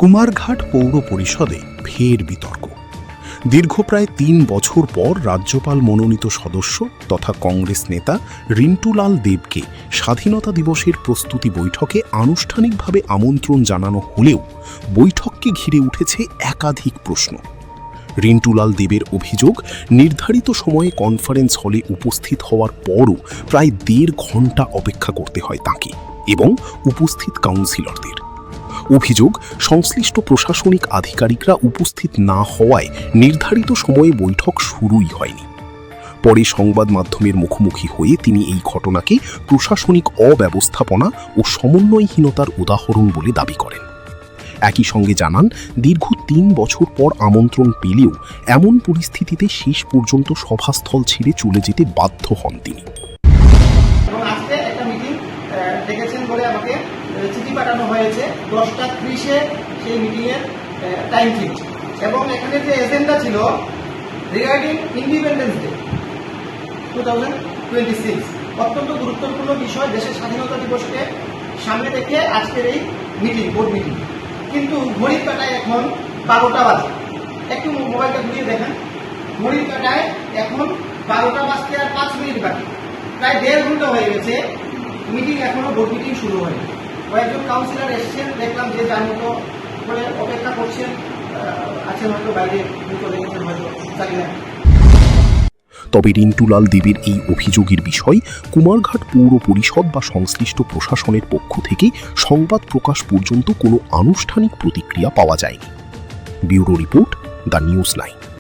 কুমারঘাট পৌর পরিষদে ফের বিতর্ক। দীর্ঘ প্রায় ৩ বছর পর রাজ্যপাল মনোনীত সদস্য তথা কংগ্রেস নেতা রিন্টুলাল দেবকে স্বাধীনতা দিবসের প্রস্তুতি বৈঠকে আনুষ্ঠানিকভাবে আমন্ত্রণ জানানো হলেও বৈঠককে ঘিরে উঠেছে একাধিক প্রশ্ন। রিন্টুলাল দেবের অভিযোগ, নির্ধারিত সময়ে কনফারেন্স হলে উপস্থিত হওয়ার পরও প্রায় ১.৫ ঘণ্টা অপেক্ষা করতে হয় তাঁকে এবং উপস্থিত কাউন্সিলরদের। অভিযোগ, সংশ্লিষ্ট প্রশাসনিক আধিকারিকরা উপস্থিত না হওয়ায় নির্ধারিত সময়ে বৈঠক শুরুই হয়নি। পরে সংবাদ মাধ্যমের মুখোমুখি হয়ে তিনি এই ঘটনাকে প্রশাসনিক অব্যবস্থাপনা ও সমন্বয়হীনতার উদাহরণ বলে দাবি করেন। একই সঙ্গে জানান, দীর্ঘ ৩ বছর পর আমন্ত্রণ পেলেও এমন পরিস্থিতিতে শেষ পর্যন্ত সভাস্থল ছেড়ে চলে যেতে বাধ্য হন তিনি। ডেকেছেন বলে আমাকে চিঠি পাঠানো হয়েছে 10:30-এ সেই মিটিংয়ের টাইম ছিল এবং এখানে যে এজেন্ডা ছিল রিগার্ডিং ইন্ডিপেন্ডেন্স ডে 2026, অত্যন্ত গুরুত্বপূর্ণ বিষয়, দেশের স্বাধীনতা দিবসকে সামনে রেখে আজকের এই মিটিং, বোর্ড মিটিং। কিন্তু ঘড়ির কাঁটায় এখন 12টা বাজে। একটু মোবাইলটা ঘুরিয়ে দেখেন, ঘড়ির কাঁটায় এখন 12টা বাজতে আর 5 মিনিট বাকি। প্রায় 1.5 ঘন্টা হয়ে গেছে, মিটিং এখনো বোর্ড মিটিং শুরু হয়নি। কয়েকজন কাউন্সিলর এসছেন, দেখলাম যে যার মতো করে অপেক্ষা করছেন, আছেন হয়তো বাইরে, চলে গেছেন হয়তো, জানি না। তবে রিন্টুলাল দেবের এই অভিযোগের বিষয় কুমারঘাট পৌর পরিষদ বা সংশ্লিষ্ট প্রশাসনের পক্ষ থেকে সংবাদ প্রকাশ পর্যন্ত কোনো আনুষ্ঠানিক প্রতিক্রিয়া পাওয়া যায়নি। Bureau report, the news 9।